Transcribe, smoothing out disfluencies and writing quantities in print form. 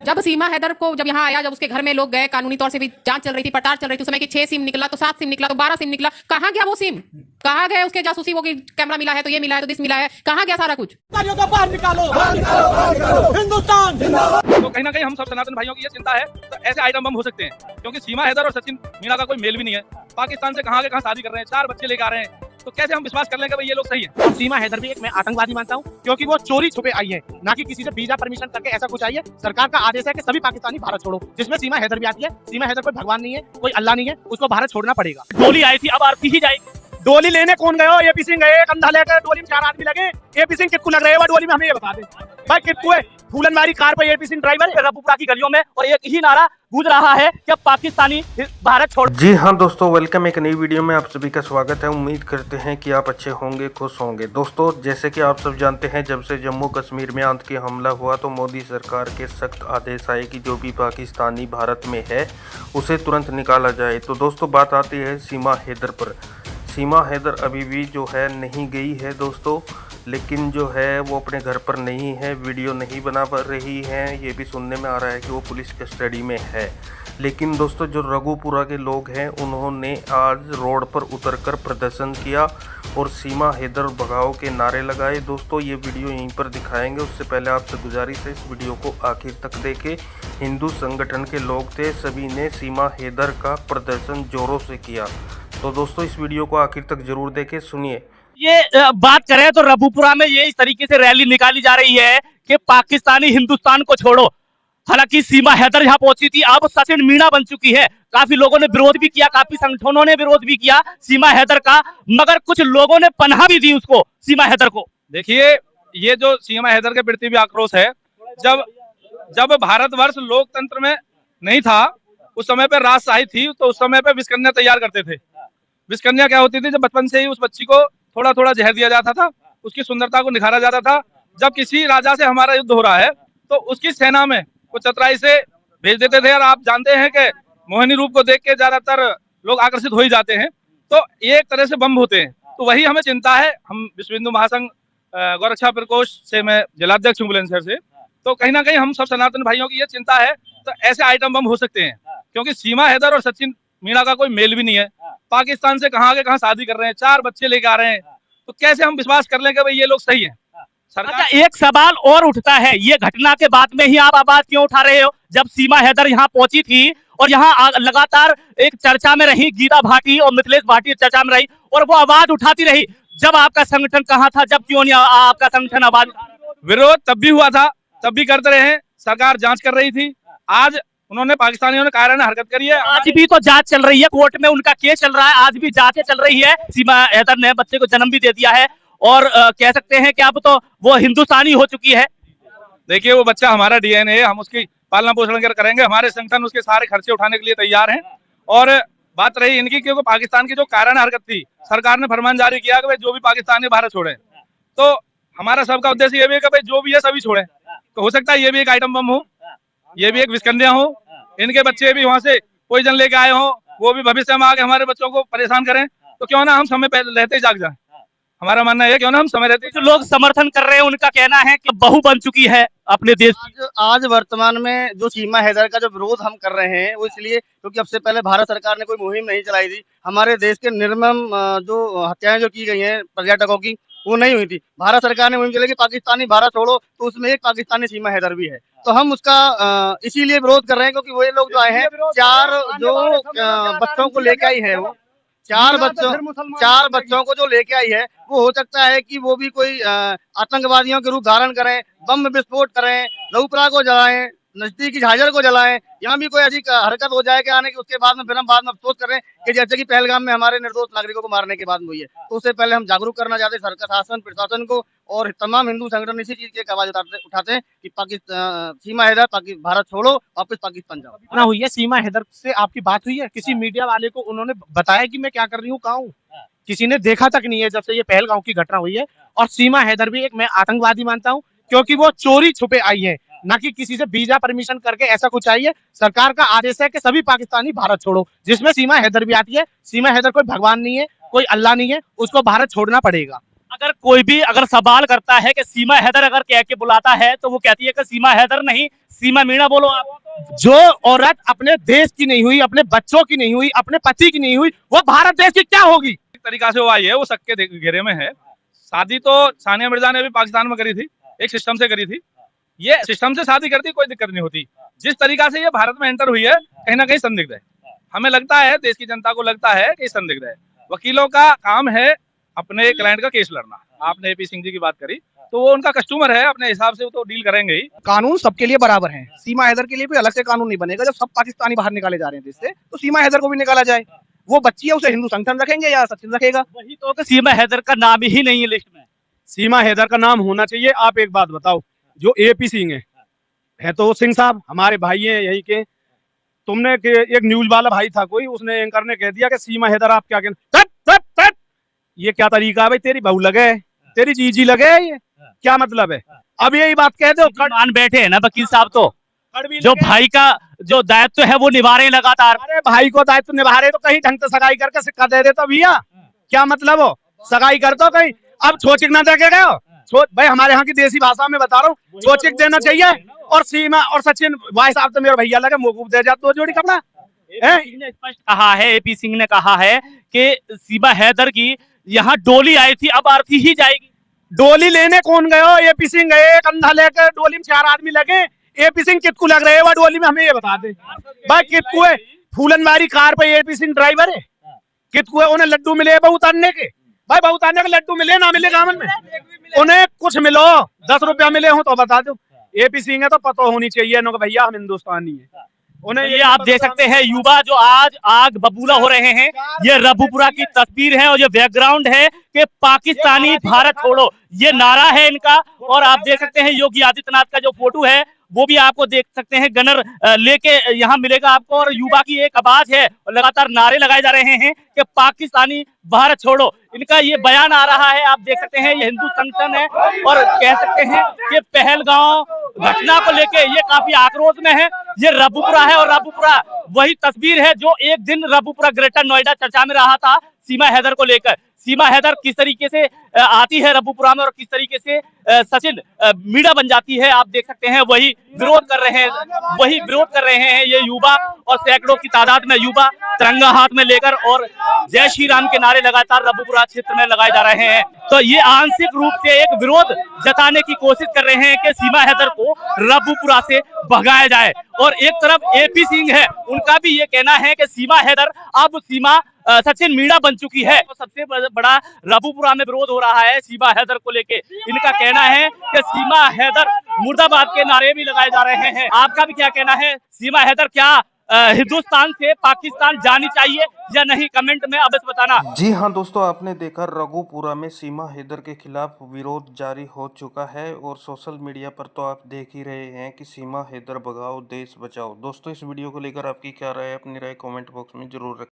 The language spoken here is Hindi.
जब सीमा हैदर को जब यहाँ आया, जब उसके घर में लोग गए, कानूनी तौर से भी जांच चल रही थी, पड़ताल चल रही थी, उस समय की 6 सिम निकला तो 7 सिम निकला तो 12 सिम निकला। कहाँ गया वो सिम? कहाँ गए उसके जासूसी? वो कि कैमरा मिला है तो ये मिला है तो दिस मिला है, कहाँ गया सारा कुछ? बाहर निकालो, हिंदुस्तान। तो कहीं ना कहीं हम सब सनातन भाइयों की ये चिंता है, तो ऐसे आइटम बम हो सकते हैं क्योंकि सीमा हैदर और सचिन मीणा का कोई मेल भी नहीं है। पाकिस्तान से कहाँ के कहाँ शादी कर रहे हैं, 4 बच्चे लेकर आ रहे हैं, तो कैसे हम विश्वास कर लें कि भाई ये लोग सही है। और सीमा हैदर भी एक मैं आतंकवादी मानता हूँ क्योंकि वो चोरी छुपे आई है, ना कि किसी से वीजा परमिशन करके ऐसा कुछ आई है। सरकार का आदेश है कि सभी पाकिस्तानी भारत छोड़ो, जिसमें सीमा हैदर भी आती है। सीमा हैदर कोई भगवान नहीं है, कोई अल्लाह नहीं है, उसको भारत छोड़ना पड़ेगा। डोली आई थी, अब आरती ही जाएगी। डोली लेने कौन गए हो? एपी सिंह गए, कंधा लेकर डोली में 4 आदमी लगे। एपी सिंह कितकू लग रहे हैं डोली में, हमें ये बता दे भाई कितकू है? फूलनमारी कार पर एपी सिंह ड्राइवर रफूपुरा की गलियों में, और एक ही नारा गूंज रहा है कि पाकिस्तानी भारत छोड़। जी हाँ दोस्तों, वेलकम एक नई वीडियो में आप सभी का स्वागत है। उम्मीद करते हैं कि आप अच्छे होंगे, खुश होंगे। दोस्तों, जैसे कि आप सब जानते हैं, जब से जम्मू कश्मीर में आतंकी हमला हुआ तो मोदी सरकार के सख्त आदेश आए कि जो भी पाकिस्तानी भारत में है उसे तुरंत निकाला जाए। तो दोस्तों, बात आती है सीमा हैदर पर। सीमा हैदर अभी भी जो है नहीं गई है दोस्तों, लेकिन जो है वो अपने घर पर नहीं है, वीडियो नहीं बना पा रही है। ये भी सुनने में आ रहा है कि वो पुलिस कस्टडी में है। लेकिन दोस्तों, जो रघुपुरा के लोग हैं उन्होंने आज रोड पर उतरकर प्रदर्शन किया और सीमा हैदर भगाओ के नारे लगाए। दोस्तों, ये वीडियो यहीं पर दिखाएंगे, उससे पहले आपसे गुजारिश है इस वीडियो को आखिर तक देखें। हिंदू संगठन के लोग थे, सभी ने सीमा हैदर का प्रदर्शन जोरों से किया। तो दोस्तों, इस वीडियो को आखिर तक जरूर देखें, सुनिए। ये बात करें तो रघुपुरा में ये इस तरीके से रैली निकाली जा रही है कि पाकिस्तानी हिंदुस्तान को छोड़ो। हालांकि सीमा हैदर यहाँ पहुंची थी, अब सचिन मीणा बन चुकी है। काफी लोगों ने विरोध भी किया, काफी संगठनों ने विरोध भी किया सीमा हैदर का, मगर कुछ लोगों ने पनाह भी दी उसको, सीमा हैदर को। देखिए, ये जो सीमा हैदर के प्रति भी आक्रोश है, जब भारतवर्ष लोकतंत्र में नहीं था, उस समय पे राजशाही थी, तो उस समय पे विस्कन्या तैयार करते थे। विस्कन्या क्या होती थी? जब बचपन से ही उस बच्ची को थोड़ा थोड़ा जहर दिया जाता था, उसकी सुंदरता को निखारा जाता था। जब किसी राजा से हमारा युद्ध हो रहा है तो उसकी सेना में कुछ चतुराई से भेज देते थे, और आप जानते हैं कि मोहिनी रूप को देख के ज्यादातर लोग आकर्षित हो ही जाते हैं, तो ये एक तरह से बम होते हैं। तो वही हमें चिंता है। हम विश्व हिंदू महासंघ गौरक्षा प्रकोष्ठ से, मैं जिलाध्यक्ष हूँ बुलंदशहर से, तो कहीं ना कहीं हम सब सनातन भाइयों की ये चिंता है, तो ऐसे आइटम बम हो सकते हैं क्योंकि सीमा हैदर और सचिन मीणा का कोई मेल भी नहीं है। पाकिस्तान से कहाँ के कहाँ शादी कर रहे हैं, 4 बच्चे लेके आ रहे हैं, तो कैसे हम विश्वास कर लें कि भाई ये लोग सही हैं? सरकार। अच्छा, एक सवाल और उठता है, ये घटना के बाद में ही आप आवाज क्यों उठा रहे हो? जब सीमा हैदर यहाँ पहुंची थी और यहाँ लगातार एक चर्चा में रही, गीता भाटी और मिथिलेश भाटी चर्चा में रही और वो आवाज उठाती रही, जब आपका संगठन कहाँ था? जब क्यों नहीं आपका संगठन आवाज? विरोध तब भी हुआ था, तब भी करते रहे, सरकार जांच कर रही थी। आज उन्होंने, पाकिस्तानियों ने कायराना हरकत करी है। आज भी तो जांच चल रही है, कोर्ट में उनका केस चल रहा है, आज भी जांच चल रही है। सीमा हैदर ने बच्चे को जन्म भी दे दिया है और कह सकते हैं कि अब तो वो हिंदुस्तानी हो चुकी है। देखिए, वो बच्चा हमारा डीएनए है, हम उसकी पालना पोषण करेंगे, हमारे संगठन उसके सारे खर्चे उठाने के लिए तैयार हैं। और बात रही इनकी, क्योंकि पाकिस्तान की जो कायराना हरकत थी, सरकार ने फरमान जारी किया कि भाई जो भी पाकिस्तानी भारत छोड़े, तो हमारा सबका उद्देश्य ये भी है कि भाई जो भी है सभी छोड़े। तो हो सकता है ये भी एक आइटम बम हो, ये भी एक विस्कन्या हो, इनके बच्चे भी वहां से पॉइजन लेके आए हो, वो भी भविष्य में आके हमारे बच्चों को परेशान करें, तो क्यों ना हम समय पहले रहते जाग जाए। हमारा मानना है क्यों ना हम समय रहते। जो लोग समर्थन कर रहे हैं उनका कहना है कि बहू बन चुकी है अपने देश। आज वर्तमान में जो सीमा हैदर का जो विरोध हम कर रहे हैं वो इसलिए क्योंकि अब से पहले भारत सरकार ने कोई मुहिम नहीं चलाई थी। हमारे देश के निर्मम जो हत्याएं जो की गई हैं पर्यटकों की, वो नहीं हुई थी। भारत सरकार ने मुहिम चलाई कि पाकिस्तानी भारत छोड़ो, तो उसमें एक पाकिस्तानी सीमा हैदर भी है। तो हम उसका इसीलिए विरोध कर रहे हैं क्योंकि वो लोग जो आए हैं, 4 जो बच्चों को लेके आई है, वो 4 बच्चों को जो लेके आई है, वो हो सकता है कि वो भी कोई आतंकवादियों के रूप धारण करें, बम विस्फोट करें, रघुपुरा को जलाएं, नजदीकी झाझर को जलाएं। यहाँ भी कोई ऐसी हरकत हो जाए कि आने की, उसके बाद में फिर हम बाद में अफसोस करें कि जैसे कि पहलगाम में हमारे निर्दोष नागरिकों को मारने के बाद में हुई है। तो उससे पहले हम जागरूक करना चाहते हैं सरकार, शासन, प्रशासन को, और तमाम हिंदू संगठन इसी चीज की आवाज उठाते हैं कि सीमा हैदर भारत छोड़ो, वापस पाकिस्तान जाओ। हुई है सीमा हैदर से आपकी बात हुई है? किसी मीडिया वाले को उन्होंने बताया कि मैं क्या कर रही हूँ, कहाँ हूँ? किसी ने देखा तक नहीं है जब से ये पहलगांव की घटना हुई है। और सीमा हैदर भी एक मैं आतंकवादी मानता हूँ क्योंकि वो चोरी छुपे आई है, ना कि किसी से वीजा परमिशन करके ऐसा कुछ आई है। सरकार का आदेश है कि सभी पाकिस्तानी भारत छोड़ो, जिसमें सीमा हैदर भी आती है। सीमा हैदर कोई भगवान नहीं है, कोई अल्लाह नहीं है, उसको भारत छोड़ना पड़ेगा। अगर कोई भी अगर सवाल करता है कि सीमा हैदर अगर कह के बुलाता है तो वो कहती है कि सीमा हैदर नहीं, सीमा मीणा बोलो आप। जो औरत अपने देश की नहीं हुई, अपने बच्चों की नहीं हुई, अपने पति की नहीं हुई, वो भारत देश की क्या होगी? एक तरीका से वो आई है, वो सबके घेरे में है। शादी तो सानिया मिर्जा ने भी पाकिस्तान में करी थी, एक सिस्टम से करी थी। ये सिस्टम से शादी करती कोई दिक्कत नहीं होती। जिस तरीका से ये भारत में एंटर हुई है, कहीं ना कहीं संदिग्ध है। हमें लगता है, देश की जनता को लगता है कि संदिग्ध है। वकीलों का काम है अपने क्लाइंट का केस लड़ना। आपने एपी सिंह जी की बात करी, तो वो उनका कस्टमर है, अपने हिसाब से वो तो डील करेंगे ही। कानून सबके लिए बराबर है। सीमा हैदर के लिए कोई अलग से कानून नहीं बनेगा। जब सब पाकिस्तानी बाहर निकाले जा रहे हैं देश से, तो सीमा हैदर को भी निकाला जाए। वो बच्ची है, उसे हिंदू संगठन रखेंगे या सचिन रखेगा? वही तो कि सीमा हैदर का नाम ही नहीं है लिस्ट में। सीमा हैदर का नाम होना चाहिए। आप एक बात बताओ, जो एपी सिंह है तो सिंह साहब हमारे भाई हैं यही के। तुमने एक न्यूज वाला भाई था कोई, उसने एंकर ने कह दिया कि सीमा हैदर आप क्या कहते, ये क्या तरीका है भाई? तेरी बहू लगे, तेरी जीजी लगे, ये क्या मतलब है? अब यही बात कह दो। मान बैठे हैं ना वकील साहब, तो जो भाई का जो दायित्व है वो निभा रहे हैं लगातार। अरे भाई को दायित्व निभा रहे तो कहीं ढंग से सगाई करके सिक्का दे देता भैया। क्या मतलब हो? सगाई कर दो कहीं। अब छोचिक ना दे के गए हो? भाई हमारे यहाँ की देसी भाषा में बता रहा हूँ, छोचिक देना चाहिए। और सीमा और सचिन भाई साहब तो मेरे भैया लगे, मौकूफ दे जाते 2 जोड़ी कपड़ा। ने स्पष्ट कहा है, एपी सिंह ने कहा है कि सीमा हैदर की यहाँ डोली आई थी, अब अर्थी ही जाएगी। डोली लेने कौन गए हो? एपी सिंह गए कंधा लेकर, डोली में 4 आदमी लगे। एपी सिंह कितकू लग रहे हैं वो डोली में? हमें ये बता दे भाई, कितकू है? फूलनबारी कार पे एपी सिंह ड्राइवर है। कितकू है? उन्हें लड्डू मिले बहु उतारने के? भाई बहु उतारने के लड्डू मिले ना मिले गावन में? उन्हें कुछ मिलो, 10 रुपया मिले हो तो बता दो। एपी सिंह है तो पता होनी चाहिए ना भैया हम हिंदुस्तानी है। उन्हें ये आप देख सकते हैं युवा जो आज आग बबूला हो रहे हैं, ये रबुपुरा की तस्वीर है और ये बैकग्राउंड है कि पाकिस्तानी भारत छोड़ो, ये नारा है इनका। और आप देख सकते हैं योगी आदित्यनाथ का जो फोटो है वो भी आपको देख सकते हैं, गनर लेके यहाँ मिलेगा आपको। और युवा की एक आवाज है और लगातार नारे लगाए जा रहे हैं कि पाकिस्तानी भारत छोड़ो। इनका ये बयान आ रहा है, आप देख सकते हैं ये हिंदू संगठन है और कह सकते हैं कि पहलगांव घटना को लेके ये काफी आक्रोश में है। ये रबुपुरा है और रबुपुरा वही तस्वीर है जो एक दिन रबुपुरा ग्रेटर नोएडा चर्चा में रहा था सीमा हैदर को लेकर। सीमा हैदर किस तरीके से आती है रबुपुरा में और किस तरीके से सचिन मीणा बन जाती है, आप देख सकते हैं। वही विरोध कर रहे हैं ये युवा, और सैकड़ों की तादाद में युवा तिरंगा हाथ में लेकर और जय श्री राम के नारे लगातार रबुपुरा क्षेत्र में लगाए जा रहे हैं। तो ये आंशिक रूप से एक विरोध जताने की कोशिश कर रहे हैं कि सीमा हैदर को रबुपुरा से भगाया जाए। और एक तरफ एपी सिंह है, उनका भी ये कहना है कि सीमा हैदर अब सीमा सचिन मीणा बन चुकी है। तो सबसे बड़ा रबुपुरा में विरोध हो रहा है सीमा हैदर को लेके। इनका कहना है कि सीमा हैदर मुर्दाबाद के नारे भी लगाए जा रहे हैं। आपका भी क्या कहना है? सीमा हैदर क्या हिंदुस्तान से पाकिस्तान जानी चाहिए या नहीं? कमेंट में अवश्य बताना। जी हाँ दोस्तों, आपने देखा रघुपुरा में सीमा हैदर के खिलाफ विरोध जारी हो चुका है और सोशल मीडिया पर तो आप देख ही रहे हैं कि सीमा हैदर भगाओ देश बचाओ। दोस्तों इस वीडियो को लेकर आपकी क्या राय है? अपनी राय कमेंट बॉक्स में जरूर रखें।